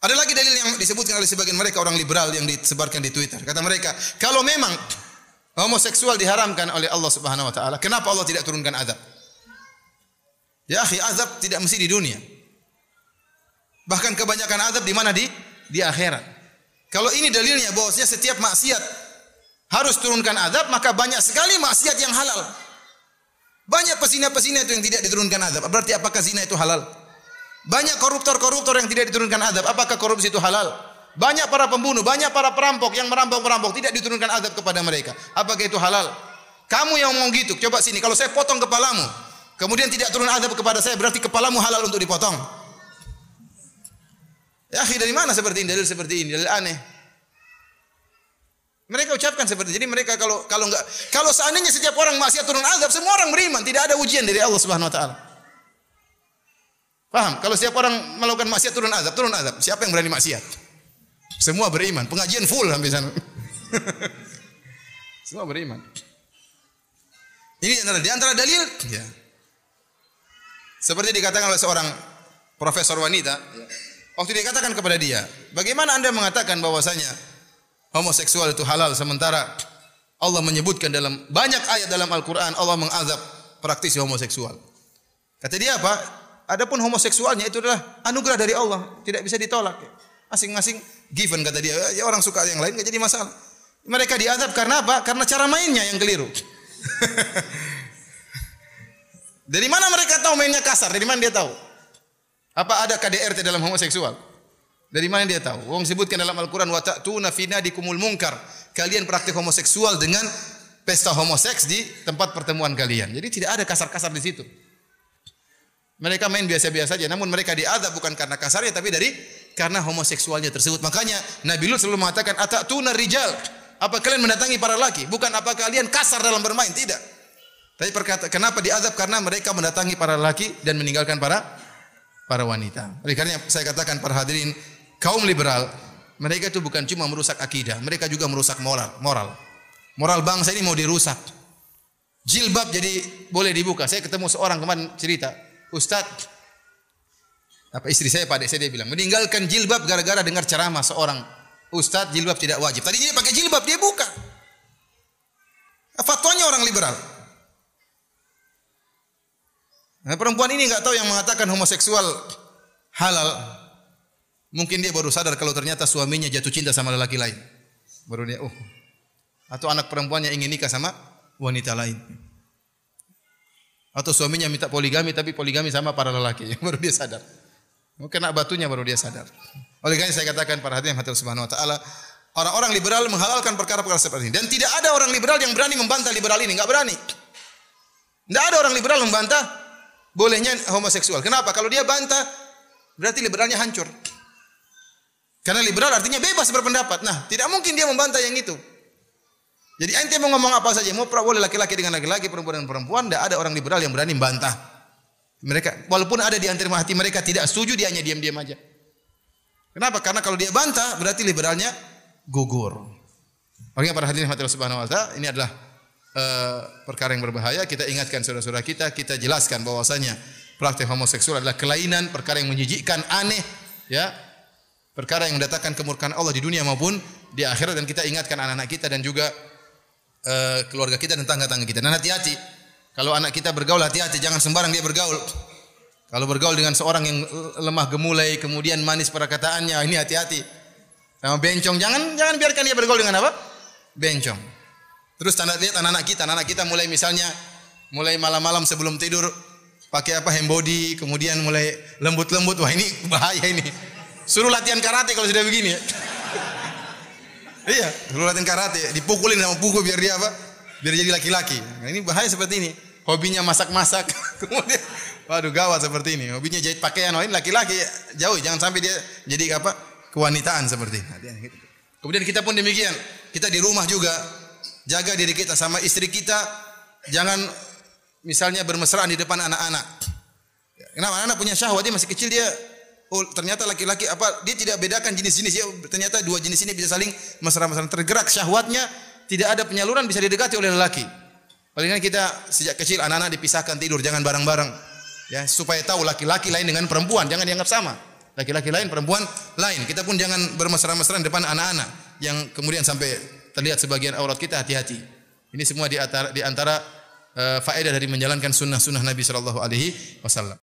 Ada lagi dalil yang disebutkan oleh sebagian mereka orang liberal yang disebarkan di Twitter. Kata mereka, kalau memang homoseksual diharamkan oleh Allah Subhanahu wa taala, kenapa Allah tidak turunkan azab? Ya akhi, azab tidak mesti di dunia. Bahkan kebanyakan azab di mana? Di akhirat. Kalau ini dalilnya bahwasanya setiap maksiat harus turunkan azab, maka banyak sekali maksiat yang halal. Banyak pesina-pesina itu yang tidak diturunkan azab. Berarti apakah zina itu halal? Banyak koruptor-koruptor yang tidak diturunkan azab. Apakah korupsi itu halal? Banyak para pembunuh, banyak para perampok yang merampok-merampok tidak diturunkan azab kepada mereka. Apakah itu halal? Kamu yang mau gitu, coba sini. Kalau saya potong kepalamu, kemudian tidak turun azab kepada saya, berarti kepalamu halal untuk dipotong. Ya akhi, dari mana seperti ini? Dalil seperti ini, dalil aneh. Mereka ucapkan seperti ini. Jadi mereka kalau seandainya setiap orang maksiat turun azab, semua orang beriman, tidak ada ujian dari Allah Subhanahu wa taala. Paham? Kalau setiap orang melakukan maksiat turun azab. Siapa yang berani maksiat? Semua beriman. Pengajian full sampai sana. Semua beriman. Ini di antara dalil. Ya. Seperti dikatakan oleh seorang profesor wanita. Waktu dikatakan kepada dia, bagaimana Anda mengatakan bahwasanya homoseksual itu halal sementara Allah menyebutkan dalam banyak ayat dalam Al-Quran Allah mengazab praktisi homoseksual. Kata dia apa? Adapun homoseksualnya itu adalah anugerah dari Allah, tidak bisa ditolak. Masing-masing given kata dia. Ya orang suka yang lain enggak jadi masalah. Mereka diazab karena apa? Karena cara mainnya yang keliru. Dari mana mereka tahu mainnya kasar? Dari mana dia tahu? Apa ada KDRT dalam homoseksual? Dari mana dia tahu? Wong sebutkan dalam Al-Quran wa ta'tuna fi nadikumul munkar. Kalian praktik homoseksual dengan pesta homoseks di tempat pertemuan kalian. Jadi tidak ada kasar-kasar di situ. Mereka main biasa-biasa saja, namun mereka diazab bukan karena kasarnya tapi karena homoseksualnya tersebut. Makanya Nabi Lut selalu mengatakan atatuna rijal. Apa kalian mendatangi para laki? Bukan apa kalian kasar dalam bermain, tidak. Tapi kenapa diazab? Karena mereka mendatangi para laki dan meninggalkan para wanita. Oleh karena saya katakan para hadirin, kaum liberal, mereka itu bukan cuma merusak akidah, mereka juga merusak moral. Moral bangsa ini mau dirusak. Jilbab jadi boleh dibuka. Saya ketemu seorang kemarin cerita, Ustaz, apa istri saya, Pak Dek saya, dia bilang, meninggalkan jilbab gara-gara dengar ceramah seorang Ustaz, jilbab tidak wajib. Tadi dia pakai jilbab, dia buka. Fatwanya orang liberal. Nah, perempuan ini enggak tahu yang mengatakan homoseksual halal. Mungkin dia baru sadar kalau ternyata suaminya jatuh cinta sama lelaki lain. Baru dia, atau anak perempuannya ingin nikah sama wanita lain. Atau suaminya minta poligami tapi poligami sama para lelaki. Baru dia sadar. Kena batunya baru dia sadar. Oleh karena saya katakan para hadirin hadirat subhanahu wa taala, orang-orang liberal menghalalkan perkara-perkara seperti ini dan tidak ada orang liberal yang berani membantah liberal ini, enggak berani. Tidak ada orang liberal membantah bolehnya homoseksual. Kenapa? Kalau dia bantah berarti liberalnya hancur. Karena liberal artinya bebas berpendapat. Nah, tidak mungkin dia membantah yang itu. Jadi ente mau ngomong apa saja, mau boleh laki-laki dengan laki-laki, perempuan dengan perempuan, tidak ada orang liberal yang berani membantah. Mereka walaupun ada di antara hati mereka tidak setuju, dia hanya diam-diam aja. Kenapa? Karena kalau dia bantah berarti liberalnya gugur. Makanya para hadirin hadirat subhanahu wa taala, ini adalah perkara yang berbahaya. Kita ingatkan saudara-saudara kita jelaskan bahwasanya praktik homoseksual adalah kelainan, perkara yang menjijikkan, aneh, ya. Perkara yang mendatangkan kemurkaan Allah di dunia maupun di akhirat, dan kita ingatkan anak-anak kita dan juga keluarga kita dan tangga-tangga kita. Dan hati-hati kalau anak kita bergaul, hati-hati, jangan sembarang dia bergaul. Kalau bergaul dengan seorang yang lemah gemulai kemudian manis perkataannya, ini hati-hati. Sama bencong, jangan biarkan dia bergaul dengan apa? Bencong. Terus tanda lihat anak-anak kita mulai misalnya mulai malam-malam sebelum tidur pakai apa, hembody, kemudian mulai lembut-lembut. Wah, ini bahaya ini. Suruh latihan karate kalau sudah begini ya. Iya, suruh latihan karate, dipukulin sama pukul biar dia apa? Biar jadi laki-laki. Nah, ini bahaya seperti ini. Hobinya masak-masak, kemudian waduh gawat seperti ini. Hobinya jahit pakaian, ini laki-laki, jauh, jangan sampai dia jadi apa? Kewanitaan seperti ini. Kemudian kita pun demikian. Kita di rumah juga jaga diri kita sama istri kita, jangan misalnya bermesraan di depan anak-anak. Kenapa? Anak punya syahwat, dia masih kecil, dia ternyata laki-laki apa, dia tidak bedakan jenis-jenis, ya ternyata dua jenis ini bisa saling mesra-mesraan, tergerak syahwatnya, tidak ada penyaluran, bisa didekati oleh lelaki. Oleh karena kita sejak kecil anak-anak dipisahkan tidur, jangan bareng-bareng, ya, supaya tahu laki-laki lain dengan perempuan, jangan dianggap sama. Laki-laki lain, perempuan lain. Kita pun jangan bermesra-mesraan depan anak-anak yang kemudian sampai terlihat sebagian aurat kita, hati-hati. Ini semua di antara faedah dari menjalankan sunnah-sunnah Nabi sallallahu alaihi wasallam.